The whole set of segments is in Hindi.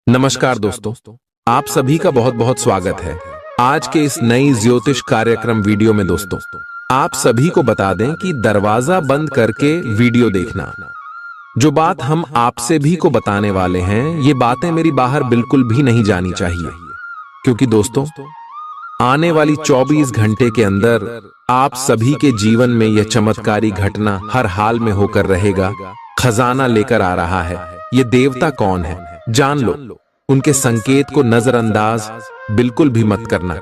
नमस्कार दोस्तों, आप सभी का बहुत बहुत स्वागत है आज के इस नई ज्योतिष कार्यक्रम वीडियो में। दोस्तों, आप सभी को बता दें कि दरवाजा बंद करके वीडियो देखना। जो बात हम आपसे भी को बताने वाले हैं, ये बातें मेरी बाहर बिल्कुल भी नहीं जानी चाहिए, क्योंकि दोस्तों आने वाली 24 घंटे के अंदर आप सभी के जीवन में यह चमत्कारी घटना हर हाल में होकर रहेगा। खजाना लेकर आ रहा है। ये देवता कौन है जान लो। उनके संकेत को नजरअंदाज बिल्कुल भी मत करना,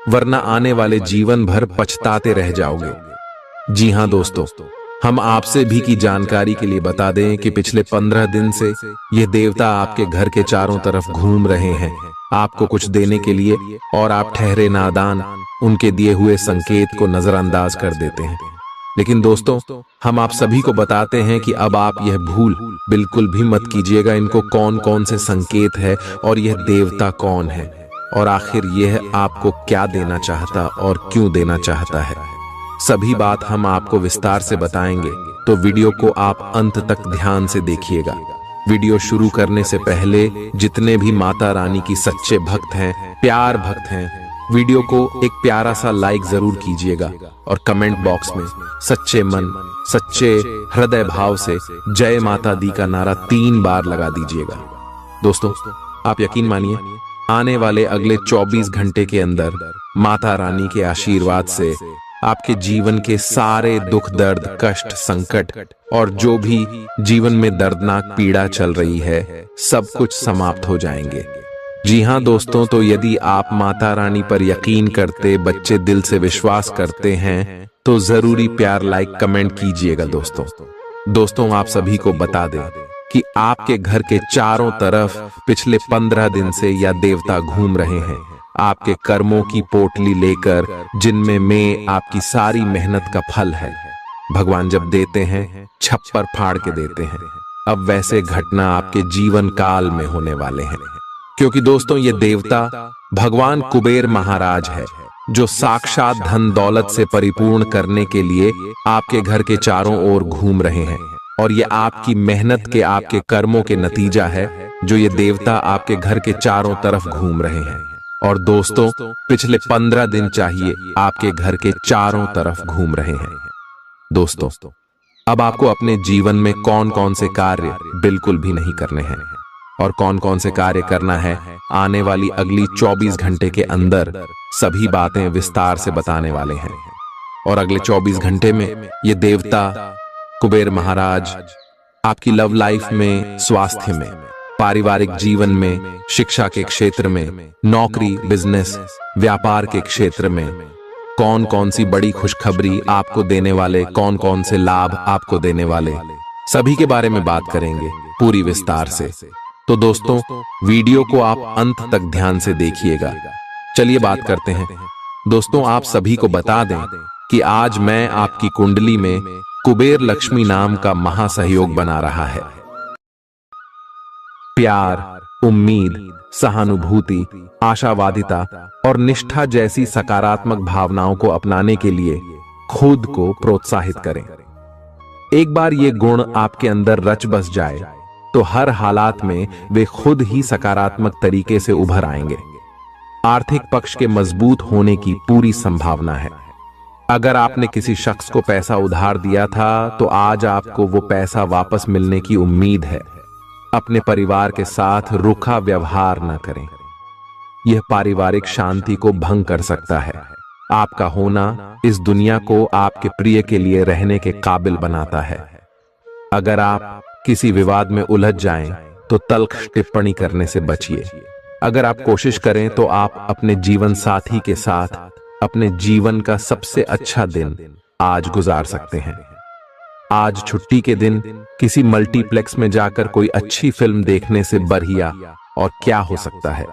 वरना आने वाले जीवन भर पछताते रह जाओगे। जी हां दोस्तों, हम आपसे भी की जानकारी के लिए बता दें कि पिछले 15 दिन से ये देवता आपके घर के चारों तरफ घूम रहे हैं, आपको कुछ देने के लिए, और आप ठहरे नादान उनके दिए हुए संकेत को नजरअंदाज कर देते हैं। लेकिन दोस्तों, हम आप सभी को बताते हैं कि अब आप यह भूल बिल्कुल भी मत कीजिएगा इनको कौन कौन से संकेत है और यह देवता कौन है, और आखिर यह आपको क्या देना चाहता और क्यों देना चाहता है। सभी बात हम आपको विस्तार से बताएंगे, तो वीडियो को आप अंत तक ध्यान से देखिएगा। वीडियो शुरू करने से पहले जितने भी माता रानी की सच्चे भक्त हैं, प्यार भक्त हैं, वीडियो को एक प्यारा सा लाइक जरूर कीजिएगा और कमेंट बॉक्स में सच्चे मन सच्चे हृदय भाव से जय माता दी का नारा 3 बार लगा दीजिएगा। दोस्तों, आप यकीन मानिए, आने वाले अगले 24 घंटे के अंदर माता रानी के आशीर्वाद से आपके जीवन के सारे दुख दर्द कष्ट संकट और जो भी जीवन में दर्दनाक पीड़ा चल रही है, सब कुछ समाप्त हो जाएंगे। जी हां दोस्तों, तो यदि आप माता रानी पर यकीन करते, बच्चे दिल से विश्वास करते हैं, तो जरूरी प्यार लाइक कमेंट कीजिएगा। दोस्तों आप सभी को बता दें कि आपके घर के चारों तरफ पिछले 15 दिन से यह देवता घूम रहे हैं, आपके कर्मों की पोटली लेकर, जिनमें में आपकी सारी मेहनत का फल है। भगवान जब देते हैं, छप्पर फाड़ के देते हैं। अब वैसे घटना आपके जीवन काल में होने वाले हैं, क्योंकि दोस्तों ये देवता भगवान कुबेर महाराज है, जो साक्षात धन दौलत से परिपूर्ण करने के लिए आपके घर के चारों ओर घूम रहे हैं। और ये आपकी मेहनत के, आपके कर्मों के नतीजा है, जो ये देवता आपके घर के चारों तरफ घूम रहे हैं। और दोस्तों, पिछले 15 दिन चाहिए आपके घर के चारों तरफ घूम रहे हैं। दोस्तों, अब आपको अपने जीवन में कौन कौन से कार्य बिल्कुल भी नहीं करने हैं और कौन कौन से कार्य करना है, आने वाली अगली 24 घंटे के अंदर सभी बातें विस्तार से बताने वाले हैं। और अगले 24 घंटे में ये देवता कुबेर महाराज आपकी लव लाइफ में, स्वास्थ्य में, पारिवारिक जीवन में, शिक्षा के क्षेत्र में, नौकरी, बिजनेस, व्यापार के क्षेत्र में कौन कौन सी बड़ी खुशखबरी आपको देने वाले, कौन कौन से लाभ आपको देने वाले, सभी के बारे में बात करेंगे पूरी विस्तार से। तो दोस्तों, वीडियो को आप अंत तक ध्यान से देखिएगा। चलिए बात करते हैं। दोस्तों, आप सभी को बता दें कि आज मैं आपकी कुंडली में कुबेर लक्ष्मी नाम का महासहयोग बना रहा है। प्यार, उम्मीद, सहानुभूति, आशावादिता और निष्ठा जैसी सकारात्मक भावनाओं को अपनाने के लिए खुद को प्रोत्साहित करें। एक बार ये गुण आपके अंदर रच बस जाए, तो हर हालात में वे खुद ही सकारात्मक तरीके से उभर आएंगे। आर्थिक पक्ष के मजबूत होने की पूरी संभावना है। अगर आपने किसी शख्स को पैसा उधार दिया था, तो आज आपको वो पैसा वापस मिलने की उम्मीद है। अपने परिवार के साथ रूखा व्यवहार न करें, यह पारिवारिक शांति को भंग कर सकता है। आपका होना इस दुनिया को आपके प्रिय के लिए रहने के काबिल बनाता है। अगर आप किसी विवाद में उलझ जाएं, तो तल्ख टिप्पणी करने से बचिए। अगर आप कोशिश करें, तो आप अपने जीवन साथी के साथ अपने जीवन का सबसे अच्छा दिन आज गुजार सकते हैं। आज छुट्टी के दिन किसी मल्टीप्लेक्स में जाकर कोई अच्छी फिल्म देखने से बढ़िया और क्या हो सकता है।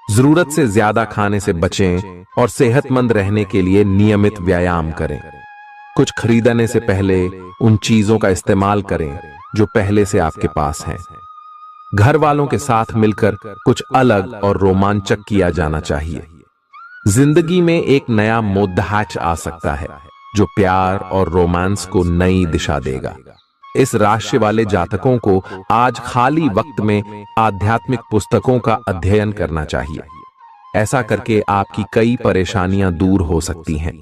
जरूरत से ज्यादा खाने से बचें और सेहतमंद रहने के लिए नियमित व्यायाम करें। कुछ खरीदने से पहले उन चीजों का इस्तेमाल करें जो पहले से आपके पास हैं। घर वालों के साथ मिलकर कुछ अलग और रोमांचक किया जाना चाहिए। जिंदगी में एक नया मोद्दाच आ सकता है, जो प्यार और रोमांस को नई दिशा देगा। इस राशि वाले जातकों को आज खाली वक्त में आध्यात्मिक पुस्तकों का अध्ययन करना चाहिए। ऐसा करके आपकी कई परेशानियां दूर हो सकती हैं।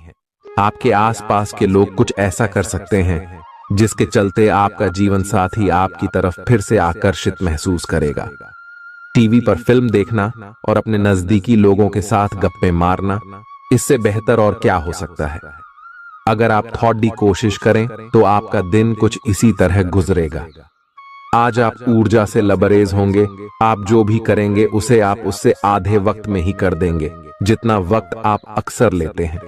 आपके आसपास के लोग कुछ ऐसा कर सकते हैं जिसके चलते आपका जीवन साथी आपकी तरफ फिर से आकर्षित महसूस करेगा। टीवी पर फिल्म देखना और अपने नजदीकी लोगों के साथ गप्पे मारना, इससे बेहतर और क्या हो सकता है। अगर आप थोड़ी कोशिश करें तो आपका दिन कुछ इसी तरह गुजरेगा। आज आप ऊर्जा से लबरेज होंगे। आप जो भी करेंगे उसे आप उससे आधे वक्त में ही कर देंगे जितना वक्त आप अक्सर लेते हैं।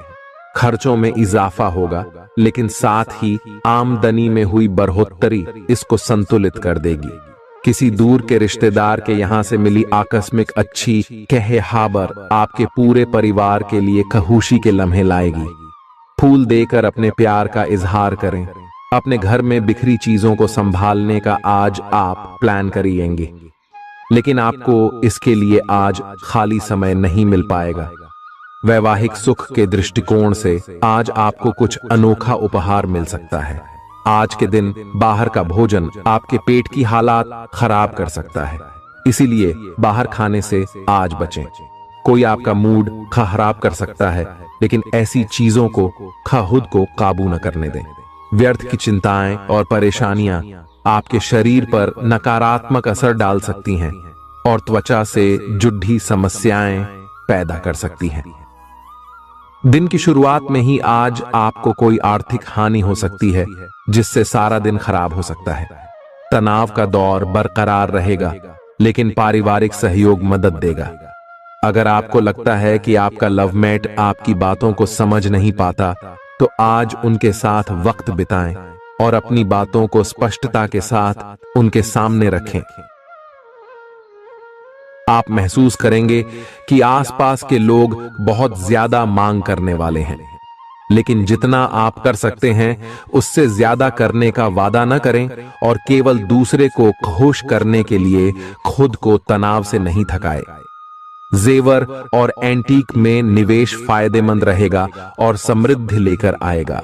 खर्चों में इजाफा होगा, लेकिन साथ ही आमदनी में हुई बढ़ोतरी इसको संतुलित कर देगी। किसी दूर के रिश्तेदार के यहां से मिली आकस्मिक अच्छी खबर आपके पूरे परिवार के लिए खुशी के लम्हे लाएगी। फूल देकर अपने प्यार का इजहार करें। अपने घर में बिखरी चीजों को संभालने का आज आप प्लान करिएंगे, लेकिन आपको इसके लिए आज खाली समय नहीं मिल पाएगा। वैवाहिक सुख के दृष्टिकोण से आज आपको कुछ अनोखा उपहार मिल सकता है। आज के दिन बाहर का भोजन आपके पेट की हालात खराब कर सकता है, इसीलिए बाहर खाने से आज बचें। कोई आपका मूड खराब कर सकता है, लेकिन ऐसी चीजों को खुद को काबू न करने दें। व्यर्थ की चिंताएं और परेशानियां आपके शरीर पर नकारात्मक असर डाल सकती हैं और त्वचा से जुड़ी समस्याएं पैदा कर सकती हैं। दिन की शुरुआत में ही आज आपको कोई आर्थिक हानि हो सकती है, जिससे सारा दिन खराब हो सकता है। तनाव का दौर बरकरार रहेगा, लेकिन पारिवारिक सहयोग मदद देगा। अगर आपको लगता है कि आपका लवमेट आपकी बातों को समझ नहीं पाता, तो आज उनके साथ वक्त बिताएं और अपनी बातों को स्पष्टता के साथ उनके सामने रखें। आप महसूस करेंगे कि आसपास के लोग बहुत ज्यादा मांग करने वाले हैं, लेकिन जितना आप कर सकते हैं उससे ज्यादा करने का वादा न करें और केवल दूसरे को खुश करने के लिए खुद को तनाव से नहीं थकाएं। जेवर और एंटीक में निवेश फायदेमंद रहेगा और समृद्धि लेकर आएगा।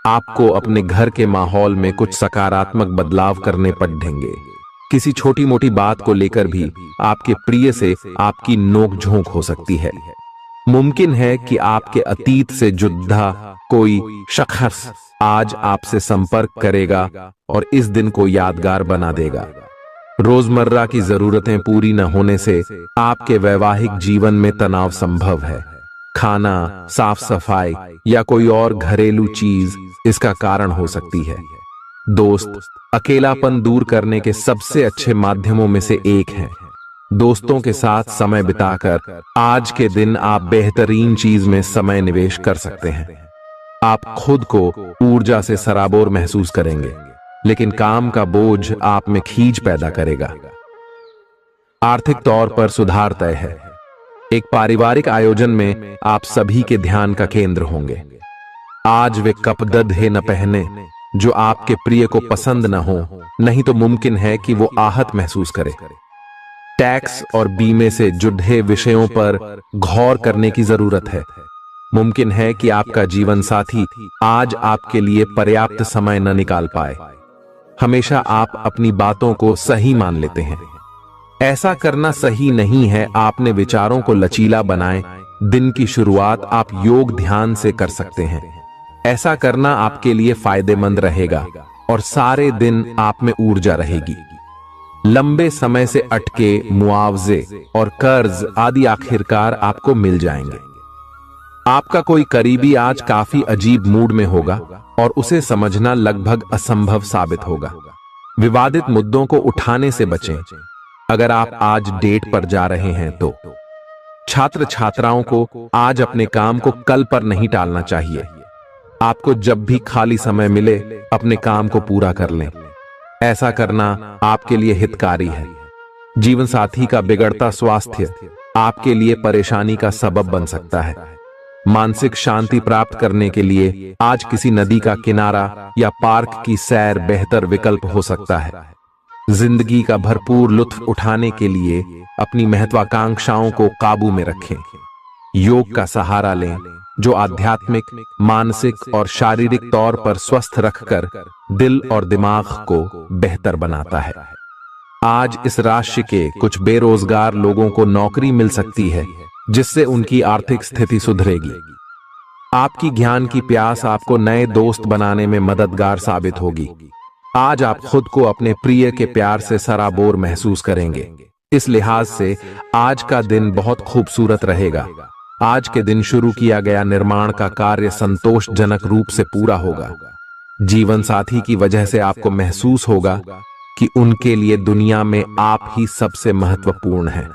आपको अपने घर के माहौल में कुछ सकारात्मक बदलाव करने पड़ेंगे। किसी छोटी मोटी बात को लेकर भी आपके प्रिय से आपकी नोकझोंक हो सकती है। मुमकिन है कि आपके अतीत से जुड़ा कोई शख्स आज आपसे संपर्क करेगा और इस दिन को यादगार बना देगा। रोजमर्रा की जरूरतें पूरी न होने से आपके वैवाहिक जीवन में तनाव संभव है। खाना, साफ सफाई या कोई और घरेलू चीज इसका कारण हो सकती है। दोस्त अकेलापन दूर करने के सबसे अच्छे माध्यमों में से एक है। दोस्तों के साथ समय बिताकर आज के दिन आप बेहतरीन चीज में समय निवेश कर सकते हैं। आप खुद को ऊर्जा से सराबोर महसूस करेंगे, लेकिन काम का बोझ आप में खींच पैदा करेगा। आर्थिक तौर पर सुधार तय है। एक पारिवारिक आयोजन में आप सभी के ध्यान का केंद्र होंगे। आज वे कपड़े न पहने जो आपके प्रिय को पसंद न हो, नहीं तो मुमकिन है कि वो आहत महसूस करे। टैक्स और बीमे से जुड़े विषयों पर गौर करने की जरूरत है। मुमकिन है कि आपका जीवन साथी आज आपके लिए पर्याप्त समय न निकाल पाए। हमेशा आप अपनी बातों को सही मान लेते हैं। ऐसा करना सही नहीं है। आपने विचारों को लचीला बनाएं। दिन की शुरुआत आप योग ध्यान से कर सकते हैं। ऐसा करना आपके लिए फायदेमंद रहेगा और सारे दिन आप में ऊर्जा रहेगी। लंबे समय से अटके मुआवजे और कर्ज आदि आखिरकार आपको मिल जाएंगे। आपका कोई करीबी आज काफी अजीब मूड में होगा और उसे समझना लगभग असंभव साबित होगा। विवादित मुद्दों को उठाने से बचें। अगर आप आज डेट पर जा रहे हैं तो छात्र छात्राओं को आज अपने काम को कल पर नहीं टालना चाहिए। आपको जब भी खाली समय मिले अपने काम को पूरा कर लें। ऐसा करना आपके लिए हितकारी है। जीवन साथी का बिगड़ता स्वास्थ्य आपके लिए परेशानी का सबब बन सकता है। मानसिक शांति प्राप्त करने के लिए आज किसी नदी का किनारा या पार्क की सैर बेहतर विकल्प हो सकता है। जिंदगी का भरपूर लुत्फ उठाने के लिए अपनी महत्वाकांक्षाओं को काबू में रखें। योग का सहारा लें जो आध्यात्मिक, मानसिक और शारीरिक तौर पर स्वस्थ रखकर दिल और दिमाग को बेहतर बनाता है। आज इस राशि के कुछ बेरोजगार लोगों को नौकरी मिल सकती है, जिससे उनकी आर्थिक स्थिति सुधरेगी। आपकी ज्ञान की प्यास आपको नए दोस्त बनाने में मददगार साबित होगी। आज आप खुद को अपने प्रिय के प्यार से सराबोर महसूस करेंगे। इस लिहाज से आज का दिन बहुत खूबसूरत रहेगा। आज के दिन शुरू किया गया निर्माण का कार्य संतोषजनक रूप से पूरा होगा। जीवन साथी की वजह से आपको महसूस होगा कि उनके लिए दुनिया में आप ही सबसे महत्वपूर्ण हैं।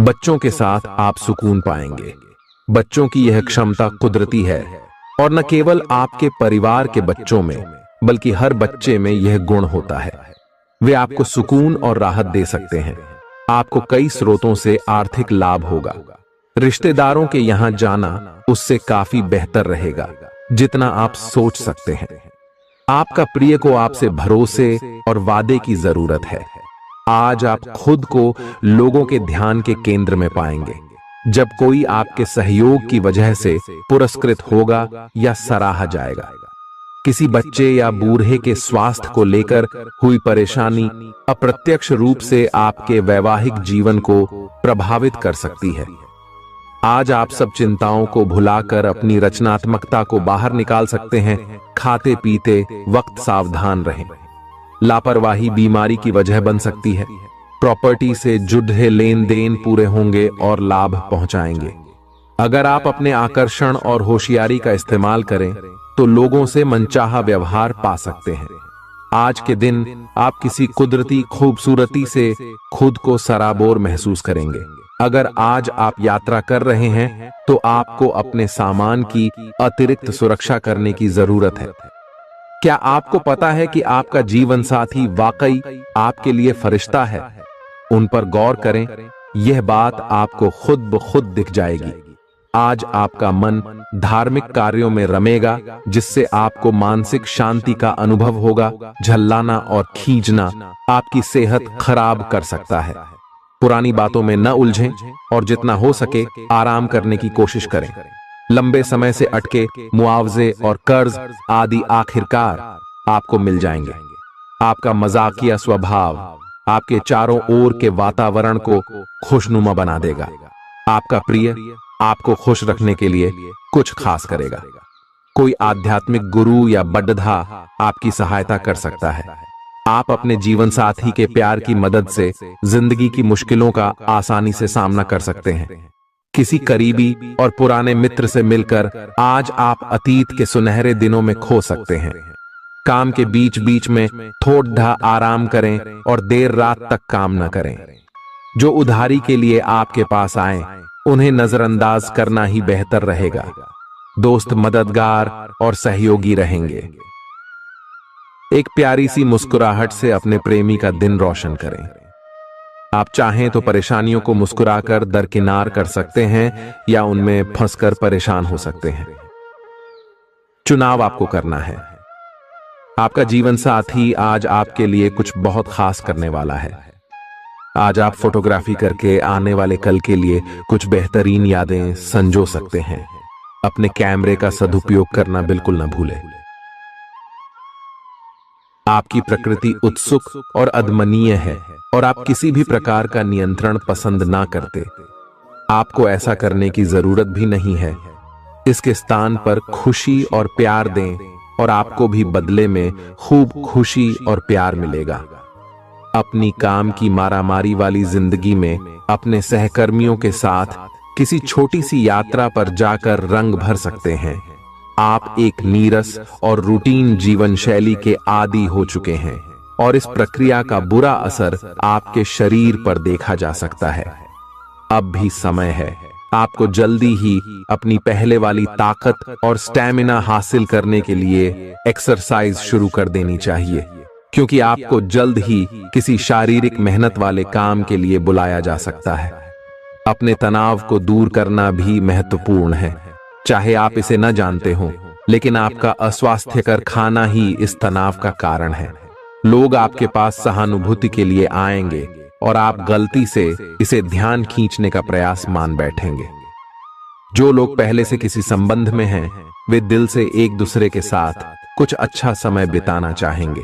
बच्चों के साथ आप सुकून पाएंगे। बच्चों की यह क्षमता कुदरती है और न केवल आपके परिवार के बच्चों में बल्कि हर बच्चे में यह गुण होता है। वे आपको सुकून और राहत दे सकते हैं। आपको कई स्रोतों से आर्थिक लाभ होगा। रिश्तेदारों के यहां जाना उससे काफी बेहतर रहेगा जितना आप सोच सकते हैं। आपका प्रिय को आपसे भरोसे और वादे की जरूरत है। आज आप खुद को लोगों के ध्यान के केंद्र में पाएंगे जब कोई आपके सहयोग की वजह से पुरस्कृत होगा या सराहा जाएगा। किसी बच्चे या बूढ़े के स्वास्थ्य को लेकर हुई परेशानी अप्रत्यक्ष रूप से आपके वैवाहिक जीवन को प्रभावित कर सकती है। आज आप सब चिंताओं को भुलाकर अपनी रचनात्मकता को बाहर निकाल सकते हैं। खाते पीते वक्त सावधान रहें। लापरवाही बीमारी की वजह बन सकती है। प्रॉपर्टी से जुड़े लेन देन पूरे होंगे और लाभ पहुंचाएंगे। अगर आप अपने आकर्षण और होशियारी का इस्तेमाल करें तो लोगों से मनचाहा व्यवहार पा सकते हैं। आज के दिन आप किसी कुदरती खूबसूरती से खुद को सराबोर महसूस करेंगे। अगर आज आप यात्रा कर रहे हैं तो आपको अपने सामान की अतिरिक्त सुरक्षा करने की जरूरत है। क्या आपको पता है कि आपका जीवन साथी वाकई आपके लिए फरिश्ता है? उन पर गौर करें, यह बात आपको खुद ब खुद दिख जाएगी। आज आपका मन धार्मिक कार्यों में रमेगा जिससे आपको मानसिक शांति का अनुभव होगा। झल्लाना और खींचना आपकी सेहत खराब कर सकता है। पुरानी बातों में न उलझें और जितना हो सके आराम करने की कोशिश करें। लंबे समय से अटके मुआवजे और कर्ज आदि आखिरकार आपको मिल जाएंगे। आपका मजाकिया स्वभाव आपके चारों ओर के वातावरण को खुशनुमा बना देगा। आपका प्रिय आपको खुश रखने के लिए कुछ खास करेगा। कोई आध्यात्मिक गुरु या बड्ढा आपकी सहायता कर सकता है। आप अपने जीवन साथी के प्यार की मदद से जिंदगी की मुश्किलों का आसानी से सामना कर सकते हैं। किसी करीबी और पुराने मित्र से मिलकर आज आप अतीत के सुनहरे दिनों में खो सकते हैं। काम के बीच बीच में थोड़ा आराम करें और देर रात तक काम न करें। जो उधारी के लिए आपके पास आए उन्हें नजरअंदाज करना ही बेहतर रहेगा। दोस्त मददगार और सहयोगी रहेंगे। एक प्यारी सी मुस्कुराहट से अपने प्रेमी का दिन रोशन करें। आप चाहें तो परेशानियों को मुस्कुराकर दरकिनार कर सकते हैं या उनमें फंसकर परेशान हो सकते हैं। चुनाव आपको करना है। आपका जीवन साथी आज आपके लिए कुछ बहुत खास करने वाला है। आज आप फोटोग्राफी करके आने वाले कल के लिए कुछ बेहतरीन यादें संजो सकते हैं। अपने कैमरे का सदुपयोग करना बिल्कुल न भूलें। आपकी प्रकृति उत्सुक और अदमनीय है और आप किसी भी प्रकार का नियंत्रण पसंद ना करते। आपको ऐसा करने की जरूरत भी नहीं है। इसके स्थान पर खुशी और प्यार दें और आपको भी बदले में खूब खुशी और प्यार मिलेगा। अपनी काम की मारामारी वाली जिंदगी में अपने सहकर्मियों के साथ किसी छोटी सी यात्रा पर जाकर रंग भर सकते हैं। आप एक नीरस और रूटीन जीवन शैली के आदी हो चुके हैं और इस प्रक्रिया का बुरा असर आपके शरीर पर देखा जा सकता है। अब भी समय है। आपको जल्दी ही अपनी पहले वाली ताकत और स्टैमिना हासिल करने के लिए एक्सरसाइज शुरू कर देनी चाहिए, क्योंकि आपको जल्द ही किसी शारीरिक मेहनत वाले काम के लिए बुलाया जा सकता है। अपने तनाव को दूर करना भी महत्वपूर्ण है। चाहे आप इसे न जानते हो, लेकिन आपका अस्वास्थ्यकर खाना ही इस तनाव का कारण है। लोग आपके पास सहानुभूति के लिए आएंगे और आप गलती से इसे ध्यान खींचने का प्रयास मान बैठेंगे। जो लोग पहले से किसी संबंध में हैं, वे दिल से एक दूसरे के साथ कुछ अच्छा समय बिताना चाहेंगे।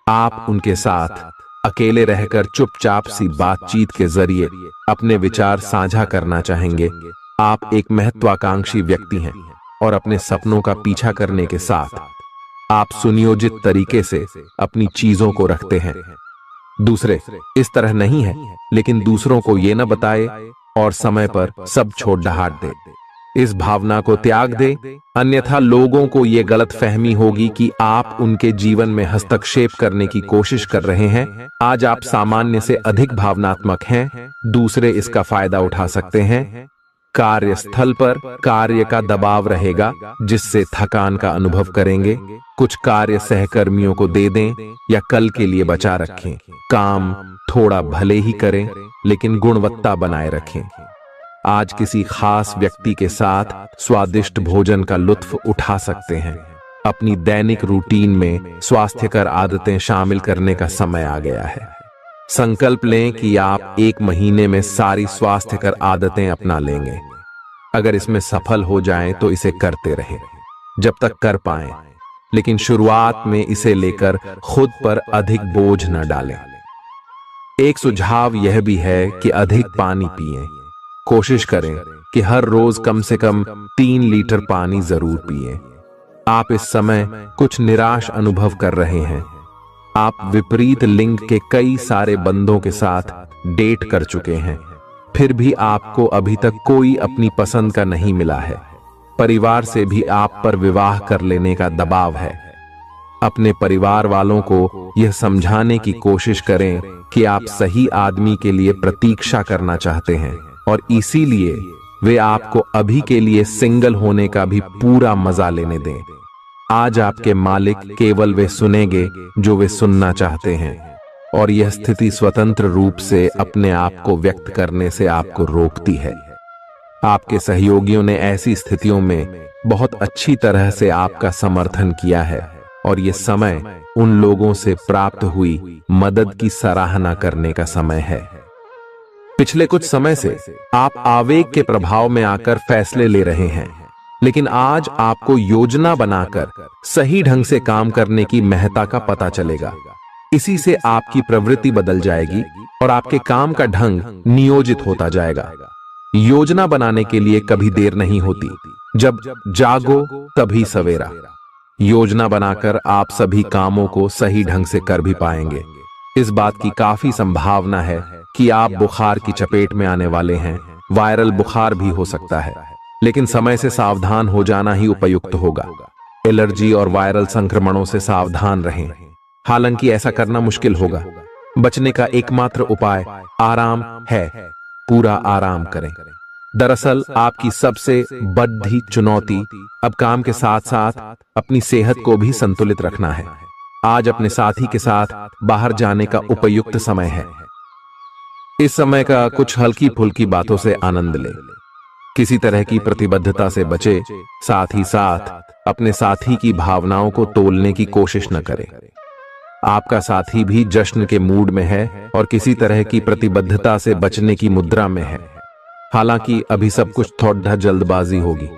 आप उनके साथ अकेले रहकर चुपचाप सी बातचीत के जरिए अपने विचार साझा करना चाहेंगे। आप एक महत्वाकांक्षी व्यक्ति हैं और अपने सपनों का पीछा करने के साथ आप सुनियोजित तरीके से अपनी चीजों को रखते हैं। दूसरे इस तरह नहीं है, लेकिन दूसरों को ये न बताए और समय पर सब छोड़ ढाट दे। इस भावना को त्याग दे, अन्यथा लोगों को ये गलत फहमी होगी कि आप उनके जीवन में हस्तक्षेप करने की कोशिश कर रहे हैं। आज आप सामान्य से अधिक भावनात्मक हैं, दूसरे इसका फायदा उठा सकते हैं। कार्यस्थल पर कार्य का दबाव रहेगा, जिससे थकान का अनुभव करेंगे। कुछ कार्य सहकर्मियों को दे दें या कल के लिए बचा रखें। काम थोड़ा भले ही करें, लेकिन गुणवत्ता बनाए रखें। आज किसी खास व्यक्ति के साथ स्वादिष्ट भोजन का लुत्फ उठा सकते हैं। अपनी दैनिक रूटीन में स्वास्थ्यकर आदतें शामिल करने का समय आ गया है। संकल्प लें कि आप 1 महीने में सारी स्वास्थ्यकर आदतें अपना लेंगे। अगर इसमें सफल हो जाएं तो इसे करते रहें जब तक कर पाएं, लेकिन शुरुआत में इसे लेकर खुद पर अधिक बोझ न डालें। एक सुझाव यह भी है कि अधिक पानी पिएं। कोशिश करें कि हर रोज कम से कम 3 लीटर पानी जरूर पिएं। आप इस समय कुछ निराश अनुभव कर रहे हैं। आप विपरीत लिंग के कई सारे बंदों के साथ डेट कर चुके हैं, फिर भी आपको अभी तक कोई अपनी पसंद का नहीं मिला है। परिवार से भी आप पर विवाह कर लेने का दबाव है। अपने परिवार वालों को यह समझाने की कोशिश करें कि आप सही आदमी के लिए प्रतीक्षा करना चाहते हैं और इसीलिए वे आपको अभी के लिए सिंगल होने का भी पूरा मजा लेने दें। आज आपके मालिक केवल वे सुनेंगे जो वे सुनना चाहते हैं, और यह स्थिति स्वतंत्र रूप से अपने आप को व्यक्त करने से आपको रोकती है। आपके सहयोगियों ने ऐसी स्थितियों में बहुत अच्छी तरह से आपका समर्थन किया है, और यह समय उन लोगों से प्राप्त हुई मदद की सराहना करने का समय है। पिछले कुछ समय से आप आवेग के प्रभाव में आकर फैसले ले रहे हैं, लेकिन आज आपको योजना बनाकर सही ढंग से काम करने की महत्ता का पता चलेगा। इसी से आपकी प्रवृत्ति बदल जाएगी और आपके काम का ढंग नियोजित होता जाएगा। योजना बनाने के लिए कभी देर नहीं होती, जब जागो तभी सवेरा। योजना बनाकर आप सभी कामों को सही ढंग से कर भी पाएंगे। इस बात की काफी संभावना है कि आप बुखार की चपेट में आने वाले हैं। वायरल बुखार भी हो सकता है, लेकिन समय से सावधान हो जाना ही उपयुक्त होगा। एलर्जी और वायरल संक्रमणों से सावधान रहें। हालांकि ऐसा करना मुश्किल होगा। बचने का एकमात्र उपाय आराम है। पूरा आराम करें। दरअसल आपकी सबसे बड़ी चुनौती अब काम के साथ साथ अपनी सेहत को भी संतुलित रखना है। आज अपने साथी के साथ बाहर जाने का उपयुक्त समय है। इस समय का कुछ हल्की फुल्की बातों से आनंद लें। किसी तरह की प्रतिबद्धता से बचे, साथ ही साथ अपने साथी की भावनाओं को तोलने की कोशिश न करें। आपका साथी भी जश्न के मूड में है और किसी तरह की प्रतिबद्धता से बचने की मुद्रा में है। हालांकि अभी सब कुछ थोड़ा जल्दबाजी होगी।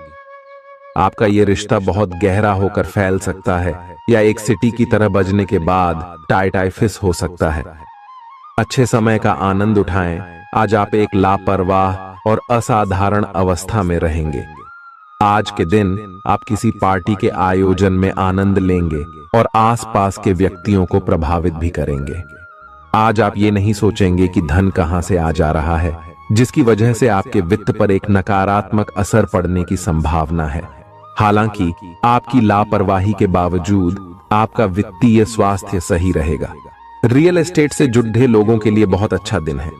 आपका यह रिश्ता बहुत गहरा होकर फैल सकता है, या एक सिटी की तरह बजने के बाद टाइफिस हो सकता है। अच्छे समय का आनंद उठाएं। आज आप एक लापरवाह और असाधारण अवस्था में रहेंगे। आज के दिन आप किसी पार्टी के आयोजन में आनंद लेंगे और आसपास के व्यक्तियों को प्रभावित भी करेंगे। आज आप ये नहीं सोचेंगे कि धन कहां से आ जा रहा है, जिसकी वजह से आपके वित्त पर एक नकारात्मक असर पड़ने की संभावना है। हालांकि आपकी लापरवाही के बावजूद आपका वित्तीय स्वास्थ्य सही रहेगा। रियल एस्टेट से जुड़े लोगों के लिए बहुत अच्छा दिन है।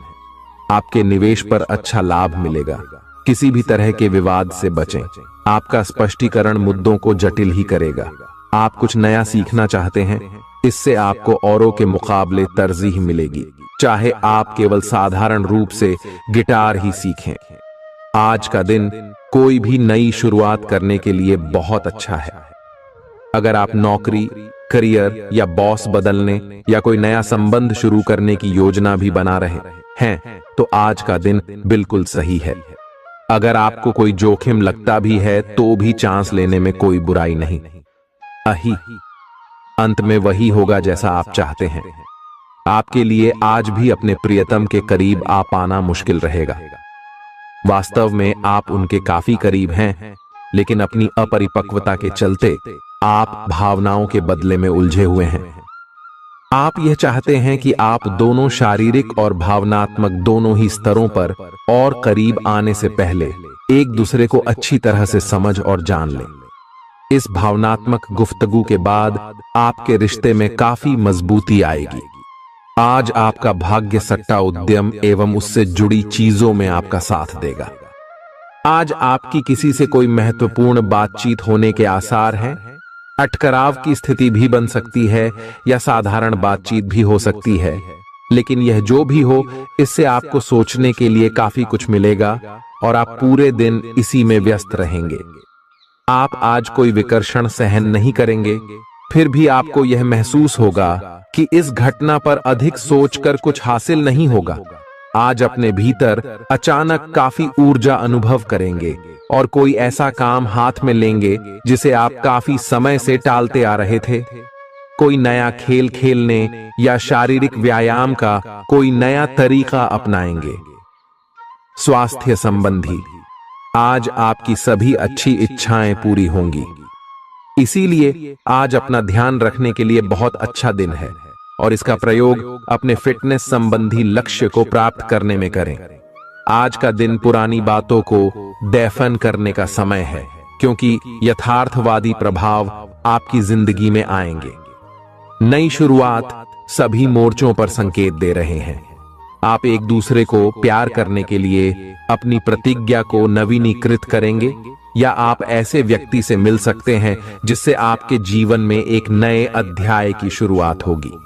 आपके निवेश पर अच्छा लाभ मिलेगा। किसी भी तरह के विवाद से बचें। आपका स्पष्टीकरण मुद्दों को जटिल ही करेगा। आप कुछ नया सीखना चाहते हैं, इससे आपको औरों के मुकाबले तरजीह मिलेगी, चाहे आप केवल साधारण रूप से गिटार ही सीखें। आज का दिन कोई भी नई शुरुआत करने के लिए बहुत अच्छा है। अगर आप नौकरी, करियर या बॉस बदलने या कोई नया संबंध शुरू करने की योजना भी बना रहे हैं, तो आज का दिन बिल्कुल सही है। अगर आपको कोई जोखिम लगता भी है तो भी चांस लेने में कोई बुराई नहीं। अही अंत में वही होगा जैसा आप चाहते हैं। आपके लिए आज भी अपने प्रियतम के करीब आ पाना मुश्किल रहेगा। वास्तव में आप उनके काफी करीब हैं, लेकिन अपनी अपरिपक्वता के चलते आप भावनाओं के बदले में उलझे हुए हैं। आप यह चाहते हैं कि आप दोनों शारीरिक और भावनात्मक दोनों ही स्तरों पर और करीब आने से पहले एक दूसरे को अच्छी तरह से समझ और जान लें। इस भावनात्मक गुफ्तगू के बाद आपके रिश्ते में काफी मजबूती आएगी। आज आपका भाग्य सट्टा उद्यम एवं उससे जुड़ी चीजों में आपका साथ देगा। आज आपकी किसी से कोई महत्वपूर्ण बातचीत होने के आसार हैं। अटकराव की स्थिति भी बन सकती है या साधारण बातचीत भी हो सकती है, लेकिन यह जो भी हो, इससे आपको सोचने के लिए काफी कुछ मिलेगा और आप पूरे दिन इसी में व्यस्त रहेंगे। आप आज कोई विकर्षण सहन नहीं करेंगे, फिर भी आपको यह महसूस होगा कि इस घटना पर अधिक सोचकर कुछ हासिल नहीं होगा। आज अपने भीतर अचानक काफी ऊर्जा अनुभव करेंगे और कोई ऐसा काम हाथ में लेंगे जिसे आप काफी समय से टालते आ रहे थे। कोई नया खेल खेलने या शारीरिक व्यायाम का कोई नया तरीका अपनाएंगे। स्वास्थ्य संबंधी आज आपकी सभी अच्छी इच्छाएं पूरी होंगी। इसीलिए आज अपना ध्यान रखने के लिए बहुत अच्छा दिन है और इसका प्रयोग अपने फिटनेस संबंधी लक्ष्य को प्राप्त करने में करें। आज का दिन पुरानी बातों को दफन करने का समय है, क्योंकि यथार्थवादी प्रभाव आपकी जिंदगी में आएंगे। नई शुरुआत सभी मोर्चों पर संकेत दे रहे हैं। आप एक दूसरे को प्यार करने के लिए अपनी प्रतिज्ञा को नवीनीकृत करेंगे, या आप ऐसे व्यक्ति से मिल सकते हैं जिससे आपके जीवन में एक नए अध्याय की शुरुआत होगी।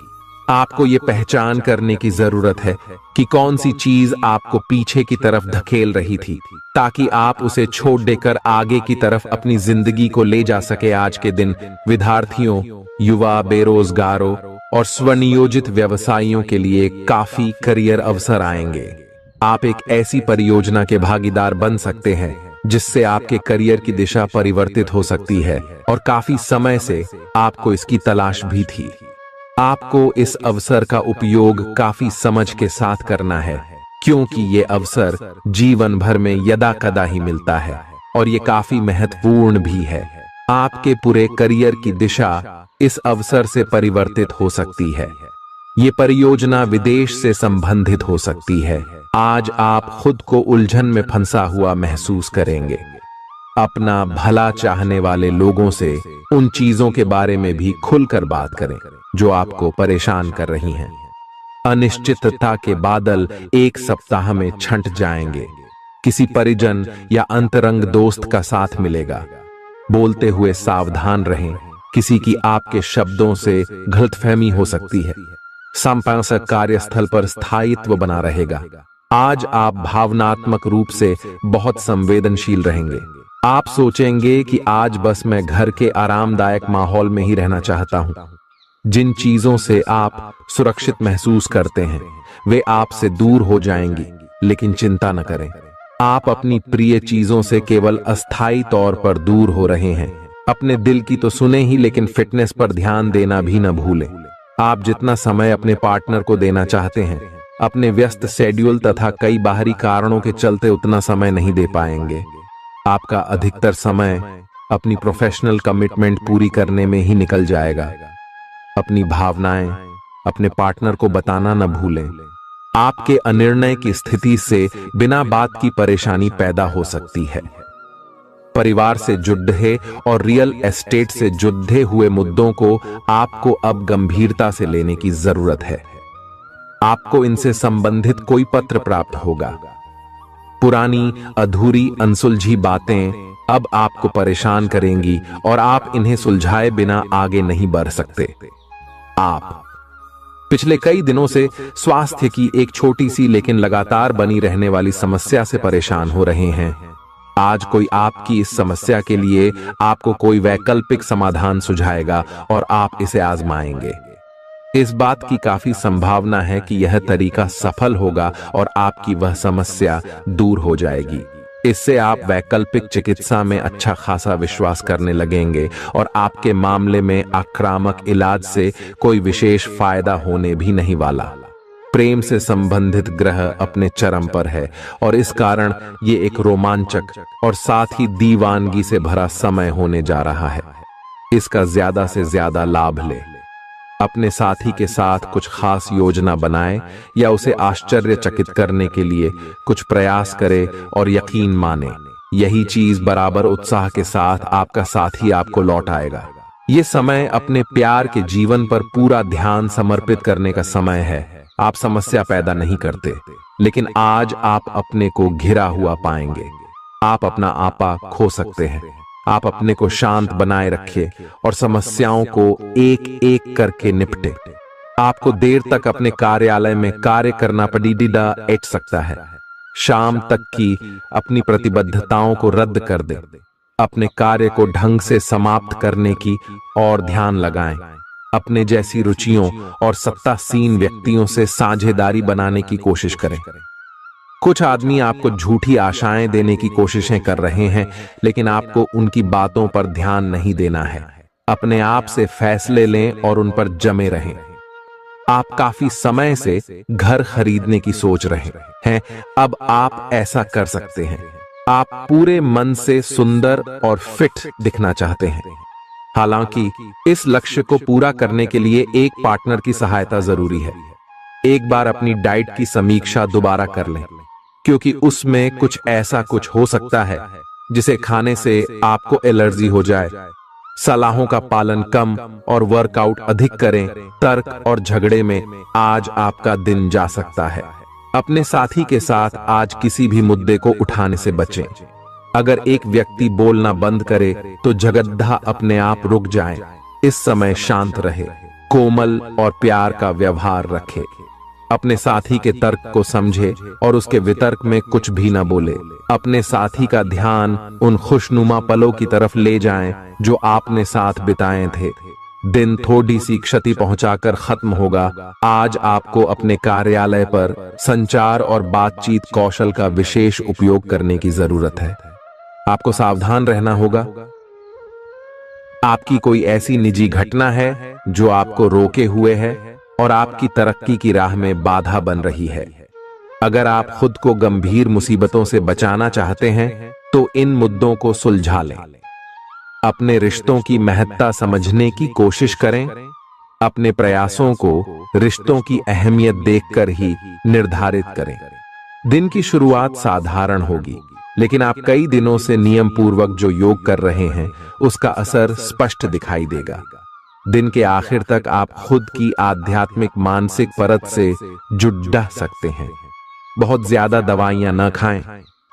आपको ये पहचान करने की जरूरत है कि कौन सी चीज आपको पीछे की तरफ धकेल रही थी, ताकि आप उसे छोड़ देकर आगे की तरफ अपनी जिंदगी को ले जा सके। आज के दिन विद्यार्थियों, युवा, बेरोजगारों और स्वनियोजित व्यवसायियों के लिए काफी करियर अवसर आएंगे। आप एक ऐसी परियोजना के भागीदार बन सकते हैं जिससे आपके करियर की दिशा परिवर्तित हो सकती है, और काफी समय से आपको इसकी तलाश भी थी। आपको इस अवसर का उपयोग काफी समझ के साथ करना है, क्योंकि ये अवसर जीवन भर में यदा कदा ही मिलता है और ये काफी महत्वपूर्ण भी है। आपके पूरे करियर की दिशा इस अवसर से परिवर्तित हो सकती है। ये परियोजना विदेश से संबंधित हो सकती है। आज आप खुद को उलझन में फंसा हुआ महसूस करेंगे। अपना भला चाहने वाले लोगों से उन चीजों के बारे में भी खुलकर बात करें जो आपको परेशान कर रही हैं। अनिश्चितता के बादल एक सप्ताह में छंट जाएंगे। किसी परिजन या अंतरंग दोस्त का साथ मिलेगा। बोलते हुए सावधान रहें, किसी की आपके शब्दों से गलतफहमी हो सकती है। संपादक कार्यस्थल पर स्थायित्व बना रहेगा। आज आप भावनात्मक रूप से बहुत संवेदनशील रहेंगे। आप सोचेंगे कि आज बस मैं घर के आरामदायक माहौल में ही रहना चाहता हूं। जिन चीजों से आप सुरक्षित महसूस करते हैं वे आपसे दूर हो जाएंगी, लेकिन चिंता न करें, आप अपनी प्रिय चीजों से केवल अस्थायी तौर पर दूर हो रहे हैं। अपने दिल की तो सुने ही, लेकिन फिटनेस पर ध्यान देना भी न भूलें। आप जितना समय अपने पार्टनर को देना चाहते हैं, अपने व्यस्त शेड्यूल तथा कई बाहरी कारणों के चलते उतना समय नहीं दे पाएंगे। आपका अधिकतर समय अपनी प्रोफेशनल कमिटमेंट पूरी करने में ही निकल जाएगा। अपनी भावनाएं अपने पार्टनर को बताना न भूलें। आपके अनिर्णय की स्थिति से बिना बात की परेशानी पैदा हो सकती है। परिवार से जुड़े और रियल एस्टेट से जुड़े हुए मुद्दों को आपको अब गंभीरता से लेने की जरूरत है। आपको इनसे संबंधित कोई पत्र प्राप्त होगा। पुरानी अधूरी अनसुलझी बातें अब आपको परेशान करेंगी और आप इन्हें सुलझाए बिना आगे नहीं बढ़ सकते। आप पिछले कई दिनों से स्वास्थ्य की एक छोटी सी लेकिन लगातार बनी रहने वाली समस्या से परेशान हो रहे हैं। आज कोई आपकी इस समस्या के लिए आपको कोई वैकल्पिक समाधान सुझाएगा और आप इसे आजमाएंगे। इस बात की काफी संभावना है कि यह तरीका सफल होगा और आपकी वह समस्या दूर हो जाएगी। इससे आप वैकल्पिक चिकित्सा में अच्छा खासा विश्वास करने लगेंगे और आपके मामले में आक्रामक इलाज से कोई विशेष फायदा होने भी नहीं वाला। प्रेम से संबंधित ग्रह अपने चरम पर है और इस कारण ये एक रोमांचक और साथ ही दीवानगी से भरा समय होने जा रहा है। इसका ज्यादा से ज्यादा लाभ ले। अपने साथी के साथ कुछ खास योजना बनाए या उसे आश्चर्यचकित करने के लिए कुछ प्रयास करे और यकीन माने, यही चीज बराबर उत्साह के साथ आपका साथी आपको लौट आएगा। ये समय अपने प्यार के जीवन पर पूरा ध्यान समर्पित करने का समय है। आप समस्या पैदा नहीं करते, लेकिन आज आप अपने को घिरा हुआ पाएंगे। आप अपना आपा खो सकते हैं। आप अपने को शांत बनाए रखिए और समस्याओं को एक एक करके निपटे। आपको देर तक अपने कार्यालय में कार्य करना पड़ सकता है। शाम तक की अपनी प्रतिबद्धताओं को रद्द कर दे। अपने कार्य को ढंग से समाप्त करने की और ध्यान लगाएं। अपने जैसी रुचियों और सत्तासीन व्यक्तियों से साझेदारी बनाने की कोशिश करें। कुछ आदमी आपको झूठी आशाएं देने की कोशिशें कर रहे हैं, लेकिन आपको उनकी बातों पर ध्यान नहीं देना है। अपने आप से फैसले लें और उन पर जमे रहें। आप काफी समय से घर खरीदने की सोच रहे हैं, अब आप ऐसा कर सकते हैं। आप पूरे मन से सुंदर और फिट दिखना चाहते हैं। हालांकि इस लक्ष्य को पूरा करने के लिए एक पार्टनर की सहायता जरूरी है। एक बार अपनी डाइट की समीक्षा दोबारा कर लें, क्योंकि उसमें कुछ ऐसा कुछ हो सकता है जिसे खाने से आपको एलर्जी हो जाए। सलाहों का पालन कम और वर्कआउट अधिक करें। तर्क और झगड़े में आज आपका दिन जा सकता है। अपने साथी के साथ आज किसी भी मुद्दे को उठाने से बचें। अगर एक व्यक्ति बोलना बंद करे तो जगद्धा अपने आप रुक जाए। इस समय शांत रहे, कोमल और प्यार का व्यवहार रखे। अपने साथी के तर्क को समझे और उसके वितर्क में कुछ भी न बोले। अपने साथी का ध्यान उन खुशनुमा पलों की तरफ ले जाएं जो आपने साथ बिताए थे। दिन थोड़ी सी क्षति पहुंचाकर खत्म होगा। आज आपको अपने कार्यालय पर संचार और बातचीत कौशल का विशेष उपयोग करने की जरूरत है। आपको सावधान रहना होगा। आपकी कोई ऐसी निजी घटना है जो आपको रोके हुए है और आपकी तरक्की की राह में बाधा बन रही है। अगर आप खुद को गंभीर मुसीबतों से बचाना चाहते हैं तो इन मुद्दों को सुलझा लें। अपने रिश्तों की महत्ता समझने की कोशिश करें। अपने प्रयासों को रिश्तों की अहमियत देखकर ही निर्धारित करें। दिन की शुरुआत साधारण होगी, लेकिन आप कई दिनों से नियम पूर्वक जो योग कर रहे हैं उसका असर स्पष्ट दिखाई देगा। दिन के आखिर तक आप खुद की आध्यात्मिक मानसिक परत से जुड़ सकते हैं। बहुत ज्यादा दवाइयां न खाएं,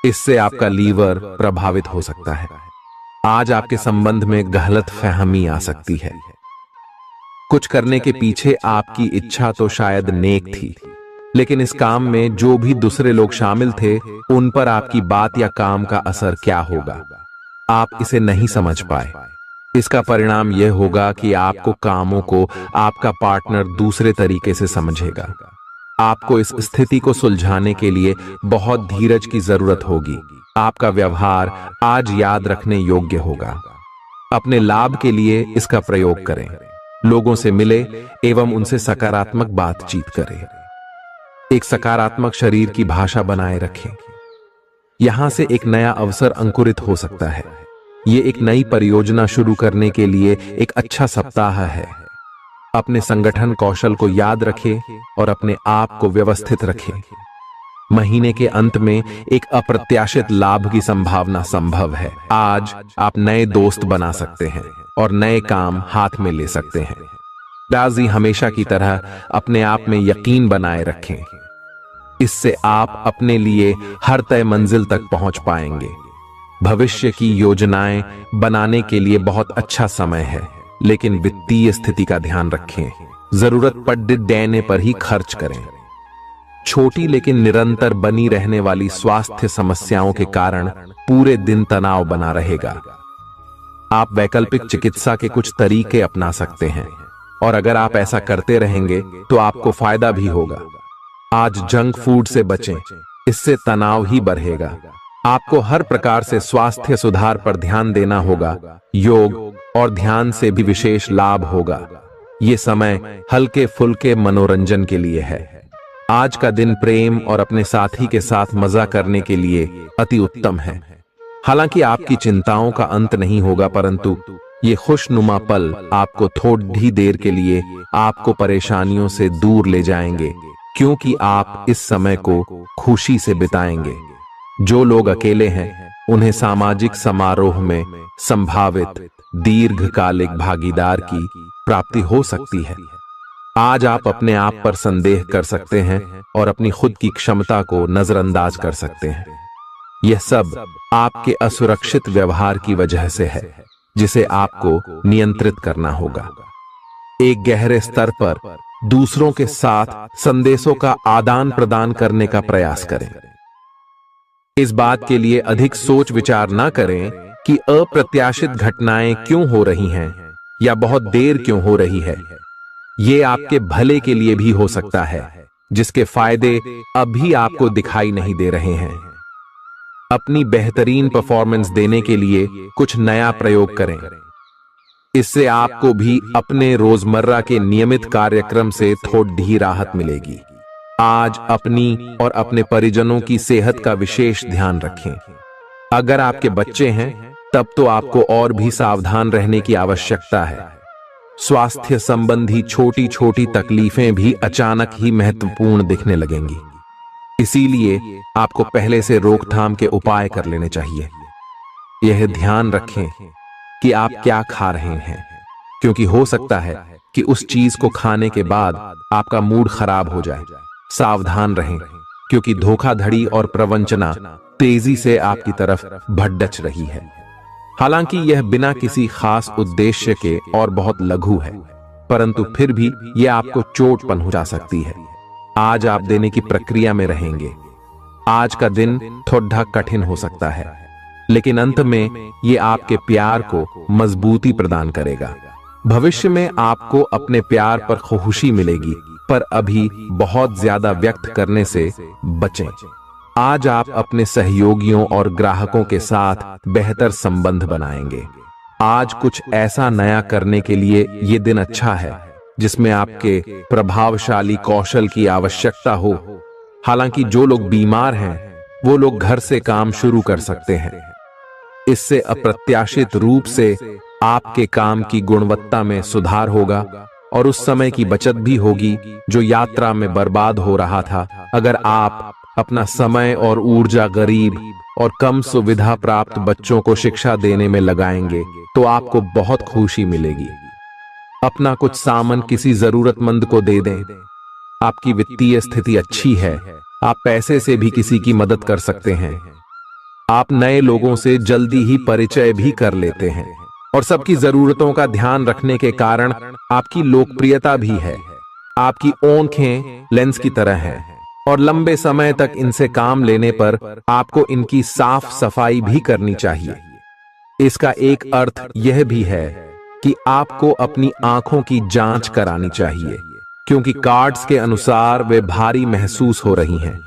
इससे आपका लीवर प्रभावित हो सकता है। आज आपके संबंध में गलत फहमी आ सकती है। कुछ करने के पीछे आपकी इच्छा तो शायद नेक थी, लेकिन इस काम में जो भी दूसरे लोग शामिल थे उन पर आपकी बात या काम का असर क्या होगा, आप इसे नहीं समझ पाए। इसका परिणाम यह होगा कि आपको कामों को आपका पार्टनर दूसरे तरीके से समझेगा। आपको इस स्थिति को सुलझाने के लिए बहुत धीरज की जरूरत होगी। आपका व्यवहार आज याद रखने योग्य होगा। अपने लाभ के लिए इसका प्रयोग करें। लोगों से मिले एवं उनसे सकारात्मक बातचीत करें। एक सकारात्मक शरीर की भाषा बनाए रखें। यहां से एक नया अवसर अंकुरित हो सकता है। ये एक नई परियोजना शुरू करने के लिए एक अच्छा सप्ताह है। अपने संगठन कौशल को याद रखें और अपने आप को व्यवस्थित रखें। महीने के अंत में एक अप्रत्याशित लाभ की संभावना संभव है। आज आप नए दोस्त बना सकते हैं और नए काम हाथ में ले सकते हैं। राजी हमेशा की तरह अपने आप में यकीन बनाए रखें। इससे आप अपने लिए हर तय मंजिल तक पहुंच पाएंगे। भविष्य की योजनाएं बनाने के लिए बहुत अच्छा समय है, लेकिन वित्तीय स्थिति का ध्यान रखें। जरूरत पड़ने पर ही खर्च करें। छोटी लेकिन निरंतर बनी रहने वाली स्वास्थ्य समस्याओं के कारण पूरे दिन तनाव बना रहेगा। आप वैकल्पिक चिकित्सा के कुछ तरीके अपना सकते हैं और अगर आप ऐसा करते रहेंगे तो आपको फायदा भी होगा। आज जंक फूड से बचें, इससे तनाव ही बढ़ेगा। आपको हर प्रकार से स्वास्थ्य सुधार पर ध्यान देना होगा। योग और ध्यान से भी विशेष लाभ होगा। ये समय हल्के फुल्के मनोरंजन के लिए है। आज का दिन प्रेम और अपने साथी के साथ मजा करने के लिए अति उत्तम है। हालांकि आपकी चिंताओं का अंत नहीं होगा, परंतु ये खुशनुमा पल आपको थोड़ी देर के लिए आपको परेशानियों से दूर ले जाएंगे, क्योंकि आप इस समय को खुशी से बिताएंगे। जो लोग अकेले हैं उन्हें सामाजिक समारोह में संभावित दीर्घकालिक भागीदार की प्राप्ति हो सकती है। आज आप अपने आप पर संदेह कर सकते हैं और अपनी खुद की क्षमता को नजरअंदाज कर सकते हैं। यह सब आपके असुरक्षित व्यवहार की वजह से है, जिसे आपको नियंत्रित करना होगा। एक गहरे स्तर पर दूसरों के साथ संदेशों का आदान प्रदान करने का प्रयास करें। इस बात के लिए अधिक सोच विचार ना करें कि अप्रत्याशित घटनाएं क्यों हो रही हैं या बहुत देर क्यों हो रही है। ये आपके भले के लिए भी हो सकता है, जिसके फायदे अभी आपको दिखाई नहीं दे रहे हैं। अपनी बेहतरीन परफॉर्मेंस देने के लिए कुछ नया प्रयोग करें। इससे आपको भी अपने रोजमर्रा के नियमित कार्यक्रम से थोड़ी राहत मिलेगी। आज अपनी और अपने परिजनों की सेहत का विशेष ध्यान रखें। अगर आपके बच्चे हैं तब तो आपको और भी सावधान रहने की आवश्यकता है। स्वास्थ्य संबंधी छोटी छोटी तकलीफें भी अचानक ही महत्वपूर्ण दिखने लगेंगी। इसीलिए आपको पहले से रोकथाम के उपाय कर लेने चाहिए। यह ध्यान रखें कि आप क्या खा रहे हैं, क्योंकि हो सकता है कि उस चीज को खाने के बाद आपका मूड खराब हो जाए। सावधान रहें, क्योंकि धोखाधड़ी और प्रवंचना तेजी से आपकी तरफ भड़क रही है। हालांकि यह बिना किसी खास उद्देश्य के और बहुत लघु है, परंतु फिर भी यह आपको चोट पहुंचा सकती है। आज आप देने की प्रक्रिया में रहेंगे। आज का दिन थोड़ा कठिन हो सकता है, लेकिन अंत में यह आपके प्यार को मजबूती प्रदान करेगा। भविष्य में आपको अपने प्यार पर खुशी मिलेगी, पर अभी बहुत ज्यादा व्यक्त करने से बचें। आज आप अपने सहयोगियों और ग्राहकों के साथ बेहतर संबंध बनाएंगे। आज कुछ ऐसा नया करने के लिए ये दिन अच्छा है जिसमें आपके प्रभावशाली कौशल की आवश्यकता हो। हालांकि जो लोग बीमार हैं वो लोग घर से काम शुरू कर सकते हैं। इससे अप्रत्याशित रूप से आपके काम की गुणवत्ता में सुधार होगा और उस समय की बचत भी होगी जो यात्रा में बर्बाद हो रहा था। अगर आप अपना समय और ऊर्जा गरीब और कम सुविधा प्राप्त बच्चों को शिक्षा देने में लगाएंगे तो आपको बहुत खुशी मिलेगी। अपना कुछ सामान किसी जरूरतमंद को दे दें। आपकी वित्तीय स्थिति अच्छी है, आप पैसे से भी किसी की मदद कर सकते हैं। आप नए लोगों से जल्दी ही परिचय भी कर लेते हैं और सबकी जरूरतों का ध्यान रखने के कारण आपकी लोकप्रियता भी है। आपकी आंखें लेंस की तरह हैं और लंबे समय तक इनसे काम लेने पर आपको इनकी साफ सफाई भी करनी चाहिए। इसका एक अर्थ यह भी है कि आपको अपनी आंखों की जांच करानी चाहिए, क्योंकि कार्ड्स के अनुसार वे भारी महसूस हो रही हैं।